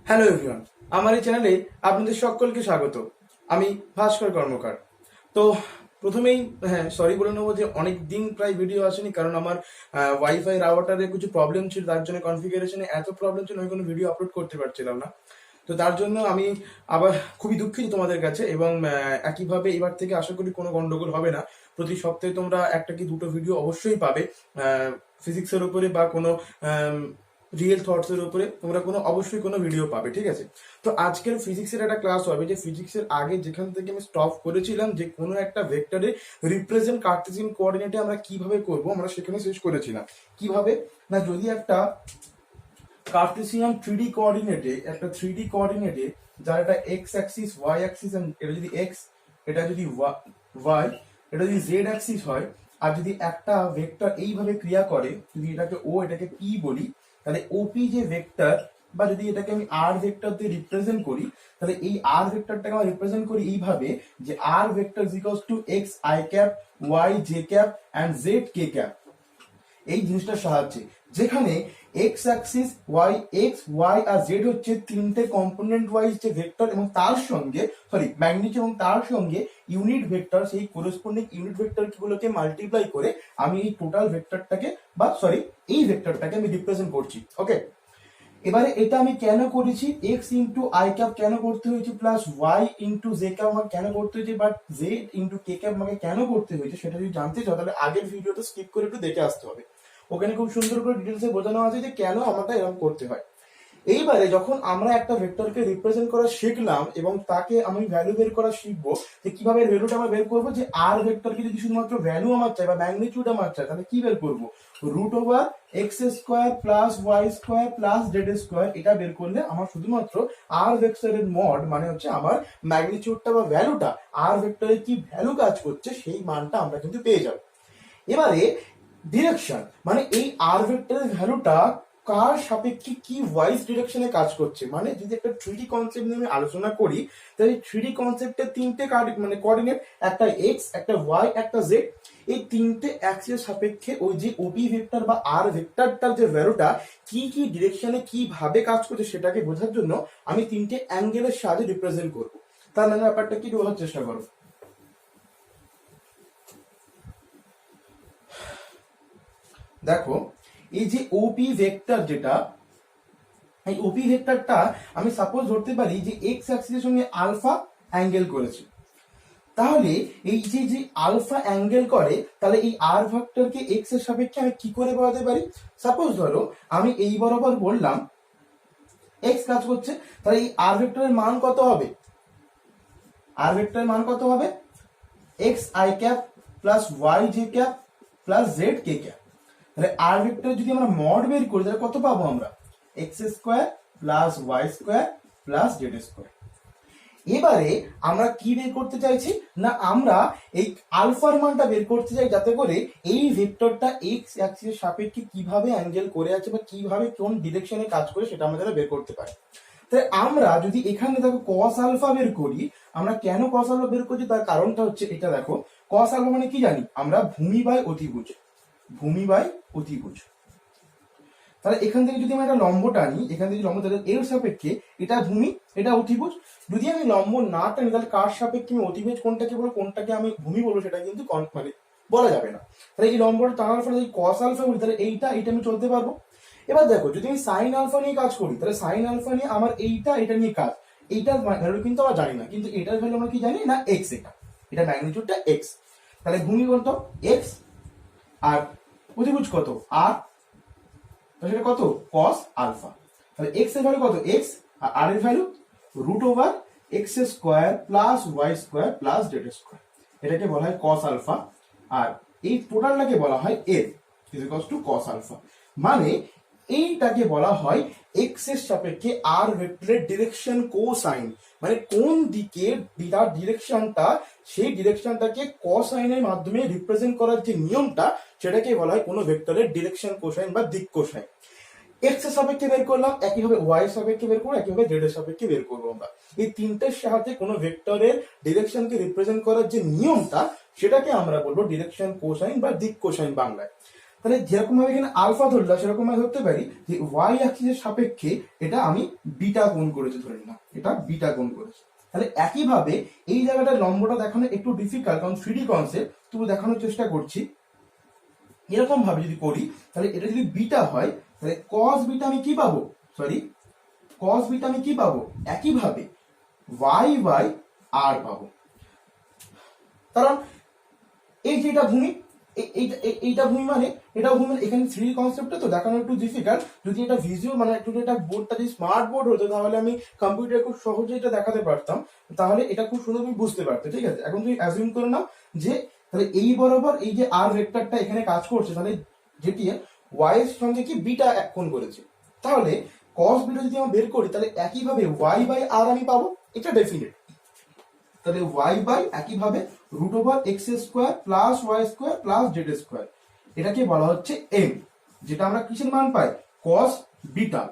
Hello everyone, আমার এই চ্যানেলে আপনাদের সকলকে স্বাগত। আমি ভাস্কর কর্মকার। তো প্রথমেই সরি বলে নেবো যে অনেক দিন প্রায় ভিডিও আসেনি, কারণ আমার ওয়াইফাই রাউটারে কিছু প্রবলেম ছিল, তার জন্য কনফিগারেশনে এত প্রবলেম ছিল আমি কোনো ভিডিও আপলোড করতে পারছিলাম না। তো তার জন্য আমি আবার খুবই দুঃখিত তোমাদের কাছে, এবং একইভাবে এবার থেকে আশা করি কোনো গন্ডগোল হবে না। প্রতি সপ্তাহে তোমরা একটা কি দুটো ভিডিও অবশ্যই পাবে ফিজিক্সের উপরে বা কোনো রিয়েল থটস এর উপরে তোমরা অবশ্যই কোনো ভিডিও পাবে, ঠিক আছে? তো আজকের ফিজিক্সের একটা ক্লাস হবে, যে ফিজিক্সের আগে যেখান থেকে আমি স্টপ করেছিলাম, যে কোনো একটা ভেক্টরে রিপ্রেজেন্ট কার্টেসিয়ান কোঅর্ডিনেটে আমরা কিভাবে করব, আমরা সেখানে শেষ করেছিলাম। কিভাবে না, যদি একটা কার্টেসিয়ান থ্রিডি কোঅর্ডিনেটে যার একটা এক্স অ্যাক্সিস ওয়াই অ্যাক্সিস, এটা যদি এক্স, এটা যদি ওয়াই, এটা যদি জেড অ্যাক্সিস হয়, আর যদি একটা ভেক্টর এইভাবে ক্রিয়া করে, যদি এটাকে ও এটাকে পি বলি, তাহলে ওপি যে ভেক্টর, বা যদি এটাকে আমি আর ভেক্টর দিয়ে রিপ্রেজেন্ট করি, তাহলে এই আর ভেক্টরটাকে আমরা রিপ্রেজেন্ট করি এইভাবে, যে আর vector is equals two x i cap, Y j cap and Z k cap. এই জিনিসটার সাহায্যে, যেখানে x Axis Y, x Y আর জেড হচ্ছে তিনটে কম্পোনেন্ট ওয়াইজ যে ভেক্টর, এবং তার সঙ্গে ম্যাগনিটিউড, এবং তার সঙ্গে ইউনিট ভেক্টর, সেই করেসপন্ডিং ইউনিট ভেক্টর গুলোকে মাল্টিপ্লাই করে আমি এই টোটাল ভেক্টরটাকে এই ভেক্টরটাকে আমি রিপ্রেজেন্ট করছি। ওকে, এবারে এটা আমি কেন করেছি, এক্স ইন্টু আই ক্যাপ কেন করতে হয়েছে, plus Y into J cap আমাকে কেন করতে হয়েছে, but Z into K cap আমাকে কেন করতে হয়েছে, সেটা যদি জানতে চাও তাহলে আগের ভিডিওটা স্কিপ করে একটু দেখে আসতে হবে। ওখানে খুব সুন্দর করে ডিটেলসে বোঝানো আছে যে কেন আমাকে এরকম করতে হয়। এইবারে যখন আমরা একটা ভেক্টরকে রিপ্রেজেন্ট করা শিখলাম, এবং তাকে আমি ভ্যালু বের করা শিখবো, যে কিভাবে ভ্যালুটা আমরা বের করবো, যে আর ভেক্টরকে যদি শুধুমাত্র ভ্যালু আমার চাই বা ম্যাগনিটিউড আমার চাই, তাহলে কি বের করবো, root over x square plus y square plus z square. এটা বের করলে আমার শুধুমাত্র আর ভেক্টরের মড, মানে হচ্ছে আমার ম্যাগনিটিউডটা বা ভ্যালুটা, আর ভেক্টরের কি ভ্যালু কাজ করছে সেই মানটা আমরা কিন্তু পেয়ে যাবো। এবারে ডিরেকশন, মানে এই আর ভেক্টরের ভ্যালুটা কার সাপেক্ষে কি ওয়াইজ ডিরেকশনে কাজ করছে, মানে যদি একটা থ্রিডি কনসেপ্ট নিয়ে আমি আলোচনা করি, তাহলে থ্রিডি কনসেপ্টের তিনটে কোঅর্ডিনেট, একটা এক্স, একটা ওয়াই, একটা জেড, এই তিনটে অ্যাক্সিস সাপেক্ষে ওই যে ওবি ভেক্টর বা আর ভেক্টরটার যে ভ্যালুটা কি কি ডিরেকশনে কিভাবে কাজ করছে সেটাকে বোঝার জন্য আমি তিনটে অ্যাঙ্গেলের সাহায্যে রিপ্রেজেন্ট করবো। তার মানে ব্যাপারটা কি বোঝার চেষ্টা করো। দেখো, এই যে ওপি ভেক্টর, যেটা এই ওপি ভেক্টরটা আমি সাপোজ ধরতে পারি যে এক্স অ্যাক্সিসের সঙ্গে আলফা অ্যাঙ্গেল করেছে, তাহলে এই যে যে আলফা অ্যাঙ্গেল করে, তাহলে এই আর ভেক্টরকে এক্স এর সাপেক্ষে আমি কি করে বোঝাতে পারি। সাপোজ ধরো আমি এই বরাবর বললাম এক্স কাজ করছে, তাহলে এই আর ভেক্টরের মান কত হবে, আর ভেক্টরের মান কত হবে, x i cap plus y j cap plus z k cap. তাহলে আর ভেক্টর যদি আমরা মড বের করি, তাহলে কত পাবো আমরা, x square plus y square plus z square. এবারে আমরা কি বের করতে চাইছি না, আমরা এই আলফার মানটা বের করতে চাই, যাতে করে এই ভেক্টরটা এক্স অ্যাক্সিসের সাপেক্ষে কিভাবে অ্যাঙ্গেল করে আছে বা কিভাবে কোন ডিরেকশনে কাজ করে সেটা আমরা যারা বের করতে পারি। তাই আমরা যদি এখানে দেখো কস আলফা বের করি, আমরা কেন কস আলফা বের করছি তার কারণটা হচ্ছে এটা। দেখো, কস আলফা মানে কি জানি আমরা, ভূমি বাই অতিভুজ, ভূমি বাই অতিভুজ। তাহলে এখান থেকে যদি আমি একটা লম্ব টানি, এখান থেকে লম্ব, তাহলে এর সাপেক্ষে এটা ভূমি, এটা অতিভুজ। যদি আমি লম্ব না টানি, তাহলে কার সাপেক্ষে আমি অতিভুজ কোনটাকে বলবো, কোনটাকে আমি ভূমি বলবো, সেটা কিন্তু মানে বলা যাবে না। তাহলে এই লম্বটা টানার ফলে যদি কস আলফা বলি, তাহলে এইটা আমি চলতে পারবো। এবার দেখো, যদি আমি সাইন আলফা নিয়ে কাজ করি, তাহলে সাইন আলফা নিয়ে আমার এটা নিয়ে কাজ, এইটার ভ্যালু কিন্তু আমরা জানি না, কিন্তু এটার ভ্যালু আমরা কি জানি না, এক্স, এটা ম্যাগনিটিউডটা এক্স। তাহলে ভূমি কত, এক্স, আর অতিভুজ কত, আর সেটা কত, কস আলফা। তাহলে এক্স এর ভ্যালু কত, এক্স, আর এর value root over x square plus y square plus z square. এটাকে বলা হয় কস আলফা, আর এই টোটালটাকে বলা হয় f is equals to cos alpha. মানে এইটাকে বলা হয় এক্স এর সাপেক্ষে আর ভেক্টরের ডিরেকশন কোসাইন, মানে কোন দিকে তার ডিরেকশনটা, সেই ডিরেকশনটাকে কোসাইনের মাধ্যমে রিপ্রেজেন্ট করার যে নিয়মটা, সেটাকে বলা হয় কোনো ভেক্টরের ডিরেকশন কোসাইন বা দিক কোসাইন। এক্স এর সাপেক্ষে বের করলাম, একইভাবে ওয়াই এর সাপেক্ষে বের করবো, একইভাবে জেড এর সাপেক্ষে বের করবো আমরা। এই তিনটের সাহায্যে কোনো ভেক্টরের ডিরেকশনকে রিপ্রেজেন্ট করার যে নিয়মটা, সেটাকে আমরা বলবো ডিরেকশন কোসাইন বা দিক কোসাইন বাংলায়। তাহলে যেরকম ভাবে এখানে আলফা ধরলাম সেরকম ভাবে ধরতে পারি যে ওয়াই অ্যাক্সিসের সাপেক্ষে এটা আমি বিটা কোণ করেছি, ধরে নিলাম এটা বিটা কোণ করেছে। তাহলে একইভাবে এই জায়গাটা লম্বটা দেখানো একটু ডিফিকাল্ট, কারণ 3D কনসেপ্ট, তবু দেখানোর চেষ্টা করছি। এরকম ভাবে যদি করি তাহলে এটা যদি বিটা হয় তাহলে কস বিটা আমি কি পাবো, কস বিটা আমি কি পাবো, একইভাবে ওয়াই বাই আর পাবো। কারণ এই যে এটা ভূমি, এইটা ভূমি মানে এটাও ভূমি, এখানে 3D কনসেপ্টে তো দেখানো একটু ডিফিকাল্ট। যদি এটা ভিজুয়াল মানে একটু এটা বোর্ডটা যদি স্মার্ট বোর্ড হতো তাহলে আমি কম্পিউটারে খুব সহজে এটা দেখাতে পারতাম, তাহলে এটা খুব সুন্দর তুমি বুঝতে পারতে। ঠিক আছে, এখন তুমি অ্যাজিউম করে নাও যে তাহলে এই বরাবর এই যে আর ভেক্টরটা এখানে কাজ করছে, তাহলে যেটি ওয়াই এর সঙ্গে কি বিটা এক কোণ করেছে, তাহলে কস বিটা যদি আমি বের করি তাহলে একইভাবে ওয়াই বাই আর আমি পাবো, এটা ডেফিনেট। তাহলে ওয়াই বাই একইভাবে root over x square plus y square plus z square, এটাকে বলা হচ্ছে এম, যেটা আমরা কিসের মান পাই, কস বিটা।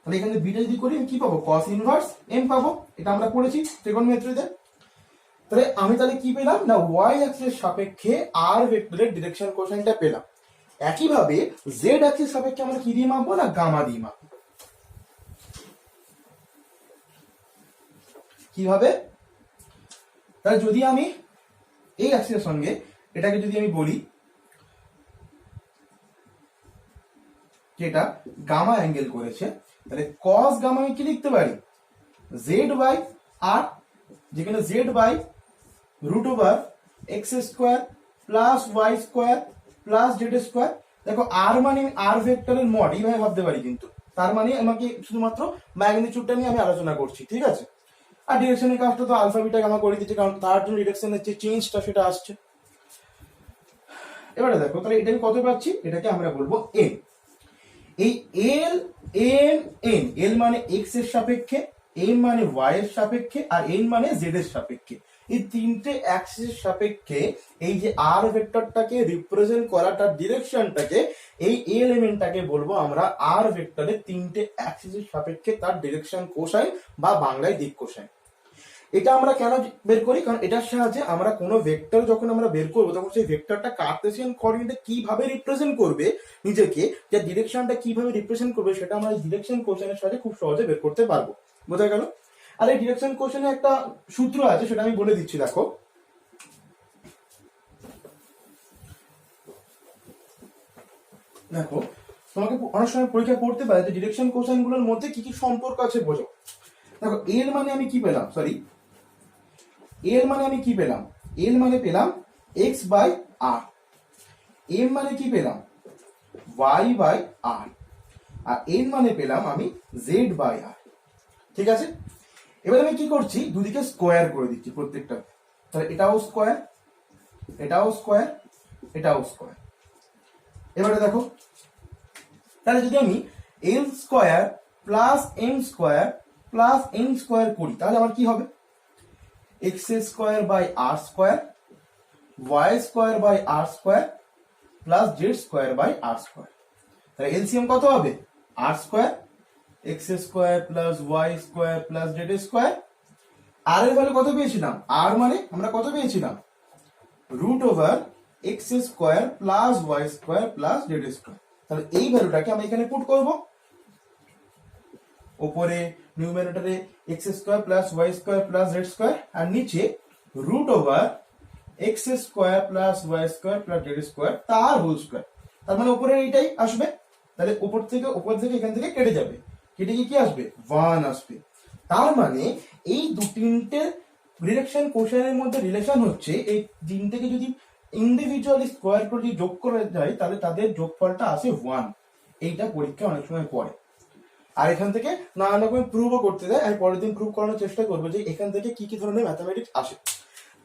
তাহলে এখানে বিটা যদি করি আমি কি পাবো, কস ইনভার্স এম পাবো, এটা আমরা পড়েছি ত্রিকোণমিতিতে। তাহলে আমি তাহলে কি পেলাম না, ওয়াই অ্যাক্সিসের সাপেক্ষে আর ভেক্টরের ডিরেকশন কোসাইনটা পেলাম। একইভাবে জেড অ্যাক্সিস সাপেক্ষে আমরা কি দিয়ে মাপবো না, গামা দিয়ে মাপবো। কিভাবে, তাহলে যদি আমি এই অ্যাক্সিসের সঙ্গে এটাকে যদি আমি বলি যেটা গামা অ্যাঙ্গেল করেছে, তাহলে কস গামা আমি কি লিখতে পারি, জেড বাই আর, যেখানে z by root over x square plus y square plus z square. দেখো আর মানে আর ভেক্টরের মড, এইভাবে ভাবতে পারি, কিন্তু তার মানে আমাকে শুধুমাত্র ম্যাগনিটিউডটা নিয়ে আমি আলোচনা করছি। ঠিক আছে, আর ডিরেকশনের কাজটা তো আলফা বিটা গামা করে দিচ্ছে, কারণ তার জন্য ডিরেকশনের যে চেঞ্জটা সেটা আসছে। এবারে দেখো তাহলে এটা আমি কত পাচ্ছি, এটাকে আমরা বলবো এন। এই এল এম এন, এল মানে এক্স এর সাপেক্ষে, এম মানে ওয়াই এর সাপেক্ষে, আর এন মানে জেড এর সাপেক্ষে। এই তিনটে অ্যাক্সিসের সাপেক্ষে এই যে আর ভেক্টরটাকে রিপ্রেজেন্ট করাটার ডিরেকশনটাকে, এই এলিমেন্টটাকে বলবো আমরা আর ভেক্টরের তিনটে অ্যাক্সিসের সাপেক্ষে তার ডিরেকশন কোসাইন বা বাংলায় দিক কোসাইন। এটা আমরা কেন বের করি, কারণ এটার সাহায্যে আমরা কোনো ভেক্টর যখন আমরা বের করবো তখন সেই ভেক্টরটা কার্টেসিয়ান কোঅর্ডিনেটে কিভাবে রিপ্রেজেন্ট করবে নিজেকে, যে ডিরেকশনটা কিভাবে রিপ্রেজেন্ট করবে সেটা আমরা ডিরেকশন কোশ্চেনের সাহায্যে খুব সহজে বের করতে পারবো। বোঝা গেল? আর এই ডিরেকশন কোশ্চেনে একটা সূত্র আছে, সেটা আমি বলে দিচ্ছি। দেখো দেখো তোমাকে অনেক সময় পরীক্ষা পড়তে পারে যে ডিরেকশন কোশ্চেন গুলোর মধ্যে কি কি সম্পর্ক আছে বোঝো। দেখো এর মানে আমি কি পেলাম, এল মানে আমি কি পেলাম, এল মানে পেলাম এক্স বাই আর, এম মানে কি পেলাম ওয়াই বাই আর, আর এন মানে পেলাম আমি জেড বাই আর। ঠিক আছে, এবার আমি কি করছি, দুদিকে স্কোয়ার করে দিচ্ছি প্রত্যেকটা। তাহলে এটাও স্কোয়ার, এটাও স্কোয়ার, এটাও স্কোয়ার। এবারে দেখো তাহলে যদি আমি l square plus m square plus n square করি তাহলে আমার কি হবে, x square by r square, y square by r square plus z square by r square. তাহলে এলসিএম কত হবে, r square, x square plus y square plus z square. R এর value কত পেয়েছিলাম, আর মানে আমরা কত পেয়েছিলাম, root over x square plus y square plus z square. তাহলে এই ভ্যালুটাকে আমি এখানে পুট করব, উপরে নিউমারেটরে x square plus y square plus z square, আর নিচে root over x square plus y square plus z square তার হোল স্কোয়ার। তার মানে উপরে এইটাই আসবে, তাহলে উপর থেকে এখান থেকে কেটে যাবে, কেটে গিয়ে কি আসবে, 1 আসবে। তার মানে এই তিনটে ডিরেকশন কোশ্চেনের মধ্যে রিলেশন হচ্ছে, এই তিনটেকে যদি ইন্ডিভিজুয়ালি স্কোয়ার করে যদি যোগ করা যায় তাহলে তাদের যোগফলটা আসে 1। এইটা পরীক্ষা অনেক সময় পড়ে, আর এখান থেকে নানা রকম প্রুভও করতে দেয়। আমি পরের দিন প্রুভ করানোর চেষ্টা করবো যে এখান থেকে কি কি ধরনের ম্যাথামেটিক্স আসে।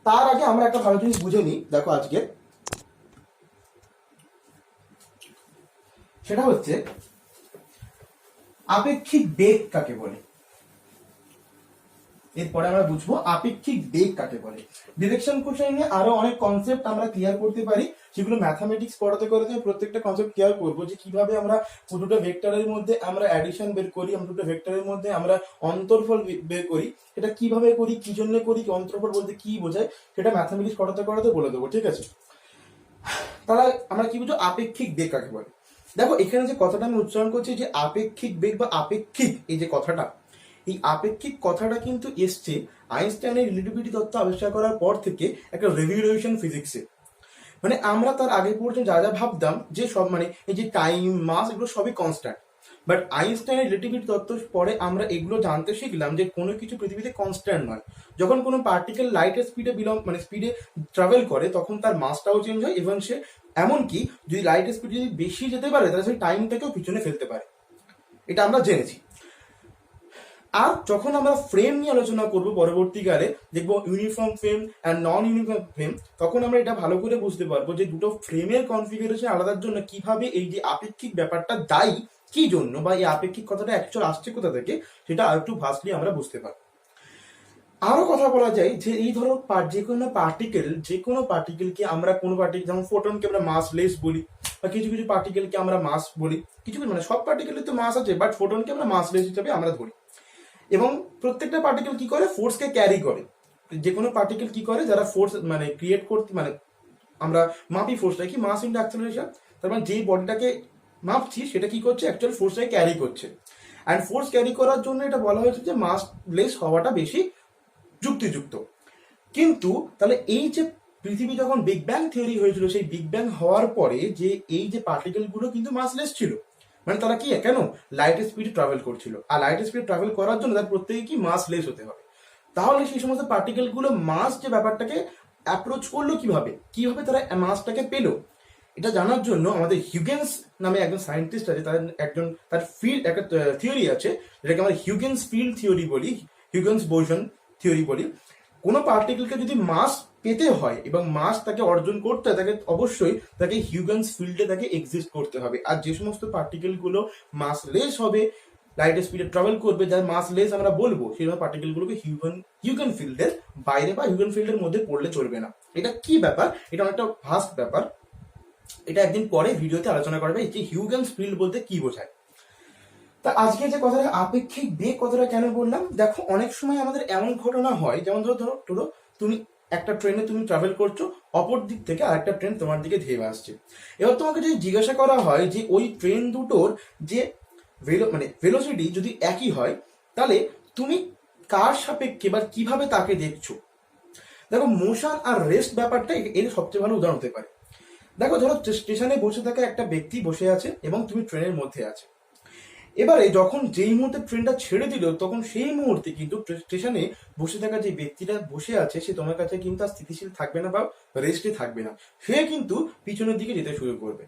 তার আগে আমরা একটা ভালো জিনিস বুঝে নিই। দেখো আজকে সেটা হচ্ছে আপেক্ষিক বেগ কাকে বলে। এরপরে আমরা বুঝবো আপেক্ষিক বেগ কাকে বলে। ডিরেকশন কোশ্চেন নিয়ে আরো অনেক কনসেপ্ট আমরা ক্লিয়ার করতে পারি, সেগুলো ম্যাথামেটিক্স পড়াতে করতে প্রত্যেকটা কনসেপ্ট ক্লিয়ার করবো, যে কিভাবে আমরা দুটো ভেক্টরের মধ্যে আমরা অ্যাডিশন বের করি, আমরা দুটো ভেক্টরের মধ্যে আমরা অন্তর্ফল বের করি, সেটা কিভাবে করি, কি জন্য করি, অন্তর্ফল বলতে কি বোঝায়, সেটা ম্যাথামেটিক্স পড়াতে বলে দেবো। ঠিক আছে, তাহলে আমরা কি বুঝো আপেক্ষিক বেগ কাকে বলে? দেখো এখানে যে কথাটা আমি উচ্চারণ করছি যে আপেক্ষিক বেগ বা আপেক্ষিক, এই যে কথাটা, এই আপেক্ষিক কথাটা কিন্তু এসছে আইনস্টাইনের রিলেটিভিটি তত্ত্ব আবিষ্কার করার পর থেকে একটা রেভলিউশন ফিজিক্সে। মানে আমরা তার আগে পর্যন্ত যা যা ভাবতাম যে সব মানে এই যে টাইম মাস এগুলো সবই কনস্ট্যান্ট, বাট আইনস্টাইনের রিলেটিভিটি তত্ত্ব পরে আমরা এগুলো জানতে শিখলাম যে কোনো কিছু পৃথিবীতে কনস্ট্যান্ট নয়। যখন কোনো পার্টিকেল লাইটের স্পিডে মানে স্পিডে ট্রাভেল করে তখন তার মাসটাও চেঞ্জ হয় এবং সে এমনকি যদি লাইটের স্পিড যদি বেশি যেতে পারে তাহলে সেই টাইমটাকেও পিছনে ফেলতে পারে, এটা আমরা জেনেছি। আর যখন আমরা ফ্রেম নিয়ে আলোচনা করব পরবর্তীকালে, দেখবো uniform frame and non uniform frame, তখন আমরা এটা ভালো করে বুঝতে পারবো যে দুটো ফ্রেমের কনফিগারেশন আলাদার জন্য কিভাবে এই যে আপেক্ষিক ব্যাপারটা দায়ী কি জন্য, বা এই আপেক্ষিক কথাটা অ্যাকচুয়াল আসছে কোথা থেকে, সেটা আর একটু ভাস্টলি আমরা বুঝতে পারবো। আরো কথা বলা যায় যে এই ধরো যে কোনো পার্টিকেলকে আমরা কোনো পার্টিকেল, যেমন ফোটনকে আমরা মাসলেস বলি, বা কিছু কিছু পার্টিকেলকে আমরা মাস বলি, কিছু মানে সব পার্টিকেলের তো মাস আছে, বাট ফোটনকে আমরা মাসলেস হিসেবে আমরা ধরি। এবং প্রত্যেকটা পার্টিকেল কি করে, ফোর্সকে ক্যারি করে। যে কোনো পার্টিকেল কি করে, যারা ফোর্স মানে ক্রিয়েট করতে মানে আমরা মাপি ফোর্সটা কি, মাস ইনটু অ্যাক্সেলারেশন, তার মানে যেই বডিটাকে মাপছি সেটা কি করছে, অ্যাকচুয়াল ফোর্সটাকে ক্যারি করছে। অ্যান্ড ফোর্স ক্যারি করার জন্য এটা বলা হয়েছে যে মাসলেস হওয়াটা বেশি যুক্তিযুক্ত। কিন্তু তাহলে এই যে পৃথিবী যখন বিগ ব্যাং থিওরি হয়েছিল, সেই বিগ ব্যাং হওয়ার পরে যে এই যে পার্টিকেল গুলো কিন্তু মাসলেস ছিল, মানে তারা কি কেন লাইটের স্পিডে ট্রাভেল করছিল, আর লাইটের স্পিডে ট্রাভেল করার জন্য তার প্রত্যেকে কি মাসলেস হতে হবে। তাহলে সেই সমস্ত পার্টিকেল গুলো মাস যে ব্যাপারটাকে অ্যাপ্রোচ করলো কিভাবে, কিভাবে তারা মাসটাকে পেলো, এটা জানার জন্য আমাদের হিউগেন্স নামে একজন সায়েন্টিস্ট আছে, তার ফিল্ড একটা থিওরি আছে যেটাকে আমরা হিউগেন্স ফিল্ড থিওরি বলি, হিউগেন্স বোসন থিওরি বলি। কোনো পার্টিকেলকে যদি মাস পেতে হয় এবং মাস তাকে অর্জন করতে হয়, তাকে অবশ্যই তাকে হিউগেন্স ফিল্ডে তাকে এক্সিস্ট করতে হবে। আর যে সমস্ত পার্টিকেল গুলো মাসলেস হবে, লাইটের স্পিডে ট্রাভেল করবে, যার মাসলেস আমরা বলবো, সেই পার্টিকেল গুলোকে হিউগেন ফিল্ডের বাইরে বা হিউগেন ফিল্ডের মধ্যে পড়লে চলবে না। এটা কি ব্যাপার, এটা অনেকটা ভাস্ট ব্যাপার, এটা একদিন পরে ভিডিওতে আলোচনা করা হবে যে হিউগেন্স ফিল্ড বলতে কি বোঝায়। তা আজকে যে কথাটা আপেক্ষিক বেগ কথাটা কেন বললাম, দেখো অনেক সময় আমাদের এমন ঘটনা হয়, যেমন ধরো তুমি একটা ট্রেনে তুমি ট্রাভেল করছো, অপর দিক থেকে আরেকটা ট্রেন তোমার দিকে ধেয়ে আসছে। এবার তোমাকে যদি জিজ্ঞাসা করা হয় যে ওই ট্রেন দুটোর যে ভেলোসিটি যদি একই হয়, তাহলে তুমি কার সাপেক্ষে বা কিভাবে তাকে দেখছো। দেখো মোশন আর রেস্ট ব্যাপারটা এর সবচেয়ে ভালো উদাহরণ হতে পারে। দেখো ধরো স্টেশনে বসে থাকা একটা ব্যক্তি বসে আছে এবং তুমি ট্রেনের মধ্যে আছে। এবারে যখন যেই মুহূর্তে ট্রেনটা ছেড়ে দিল, তখন সেই মুহূর্তে কিন্তু স্টেশনে বসে থাকা যে ব্যক্তিটা বসে আছে সে তোমার কাছে কিন্তু আর স্থিতিশীল থাকবে না বা রেস্টে থাকবে না, সে কিন্তু পিছনের দিকে যেতে শুরু করবে।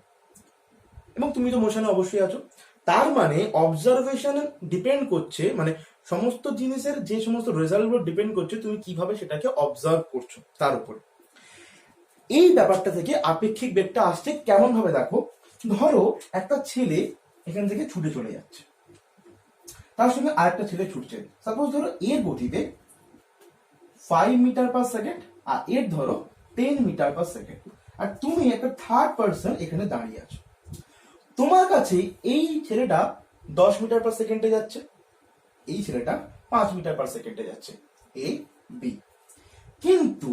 এবং তুমি তো মোশনে অবশ্যই আছো, তার মানে অবজারভেশন ডিপেন্ড করছে, মানে সমস্ত জিনিসের যে সমস্ত রেজাল্ট গুলো ডিপেন্ড করছে তুমি কিভাবে সেটাকে অবজার্ভ করছো তার উপর। এই ব্যাপারটা থেকে আপেক্ষিক বেগটা আসছে কেমন ভাবে, দেখো ধরো একটা ছেলে এখান থেকে ছুটে চলে যাচ্ছে, তার সঙ্গে আরেকটা ছেলে ছুটছে। সাপোজ ধরো এর গতিবেগ 5 মিটার পার সেকেন্ড আর এর ধরো 10 মিটার পার সেকেন্ড, আর তুমি একটা থার্ড পার্সন এখানে দাঁড়িয়ে আছো। তোমার কাছে এই ছেলেটা 10 মিটার পার সেকেন্ডে যাচ্ছে, এই ছেলেটা 5 মিটার পার সেকেন্ডে যাচ্ছে, এ বি। কিন্তু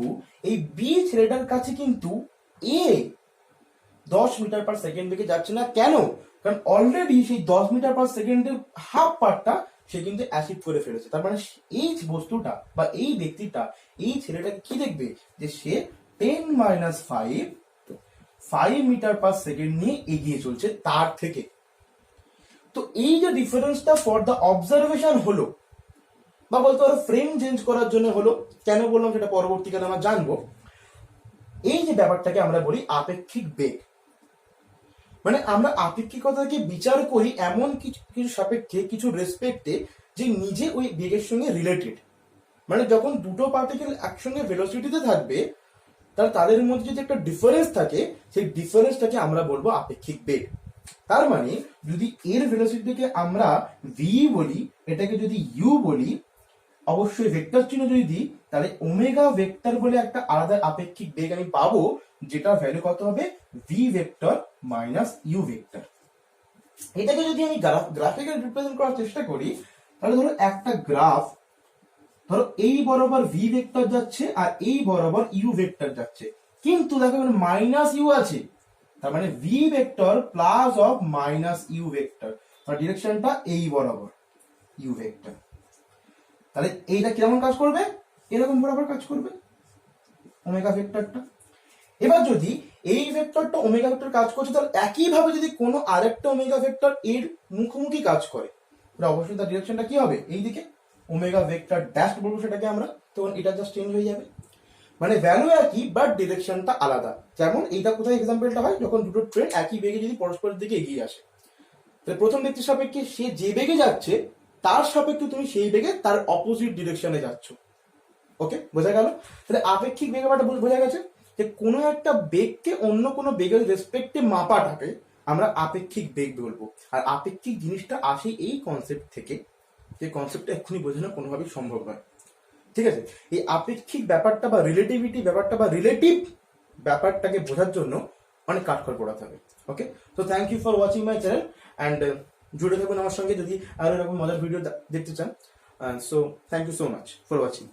এই বি ছেলেটার কাছে কিন্তু এ 10 মিটার পার সেকেন্ড বেগে যাচ্ছে না। কেন? কারণ অলরেডি সেই 10 মিটার পার সেকেন্ডের হাফ পার্টটা সে কিন্তু অ্যাচিভ করে ফেলেছে। তার মানে এই বস্তুটা বা এই ব্যক্তিটা, এই ছেলেটাকে কি দেখবে, যে সে 10 মাইনাস 5 মিটার পার সেকেন্ড নিয়ে এগিয়ে চলছে তার থেকে। তো এই যে ডিফারেন্সটা ফর দ্য অবজারভেশন হলো, বা বলতে পারো ফ্রেম চেঞ্জ করার জন্য হলো। কেন বললাম সেটা পরবর্তীকালে আমরা জানবো। এই যে ব্যাপারটাকে আমরা বলি আপেক্ষিক বেগ, মানে আমরা আপেক্ষিকতাকে বিচার করি এমন কিছু কিছু সাপেক্ষে, কিছু রেসপেক্টে, যে নিজে ওই বেগের সঙ্গে রিলেটেড। মানে যখন দুটো পার্টিকেল একসঙ্গে ভেলোসিটিতে থাকবে, তাহলে তাদের মধ্যে যদি একটা ডিফারেন্স থাকে, সেই ডিফারেন্সটাকে আমরা বলবো আপেক্ষিক বেগ। তার মানে যদি এর ভেলোসিটিকে আমরা ভি বলি, এটাকে যদি ইউ বলি, অবশ্যই ভেক্টর চিহ্ন যদি দিই, তাহলে ওমেগা ভেক্টর বলে একটা আলাদা আপেক্ষিক বেগ আমি পাবো, যেটা ভ্যালু কত হবে, v vector minus u vector. এটাকে যদি আমি গ্রাফিক্যাল রিপ্রেজেন্ট করার চেষ্টা করি, তাহলে ধরো একটা গ্রাফ, ধরো এই বরাবর ভি ভেক্টর যাচ্ছে আর এই বরাবর ইউ ভেক্টর যাচ্ছে, কিন্তু দেখো এখানে মাইনাস ইউ আছে, তার মানে v vector plus of minus u vector, আর ডিরেকশনটা এই বরাবর ইউ ভেক্টর। তাহলে এইটা কিরকম কাজ করবে, এরকম বরাবর কাজ করবে ওমেগা ভেক্টরটা। এবার যদি এই ভেক্টরটা ওমেগা ভেক্টর কাজ করছে, তাহলে একইভাবে যদি কোনো আরেকটা ওমেগা ভেক্টর এর মুখোমুখি কাজ করে, তাহলে অবশ্যই তার ডিরেকশনটা কি হবে, এইদিকে ওমেগা ভেক্টর ড্যাশ বলবো সেটাকে আমরা, তখন এটা জাস্ট চেঞ্জ হয়ে যাবে। মানে ভ্যালু একই বাট ডিরেকশনটা আলাদা। যেমন এইটা কোথায় এক্সাম্পলটা হয়, যখন দুটো ট্রেন একই বেগে যদি পরস্পরের দিকে এগিয়ে আসে, তাহলে প্রথম ব্যক্তির সাপেক্ষে সে যে বেগে যাচ্ছে তার সাপেক্ষে তুমি সেই বেগে তার অপোজিট ডিরেকশনে যাচ্ছ। ওকে, বোঝা গেল? তাহলে আপেক্ষিক বেগ ব্যাপারটা বোঝা গেছে, যে কোনো একটা বেগকে অন্য কোনো বেগের রেসপেক্টে মাপাটাকে আমরা আপেক্ষিক বেগ বলবো। আর আপেক্ষিক জিনিসটা আসে এই কনসেপ্ট থেকে, যে কনসেপ্টটা এক্ষুনি বোঝানো কোনোভাবেই সম্ভব নয়। ঠিক আছে, এই আপেক্ষিক ব্যাপারটা বা রিলেটিভিটি ব্যাপারটা বা রিলেটিভ ব্যাপারটাকে বোঝার জন্য অনেক কাঠখড় পড়াতে হবে। ওকে, তো thank you for watching my channel and জুড়ে থাকুন আমার সঙ্গে যদি আরো এরকম মজার ভিডিও দেখতে চান। So thank you so much for watching.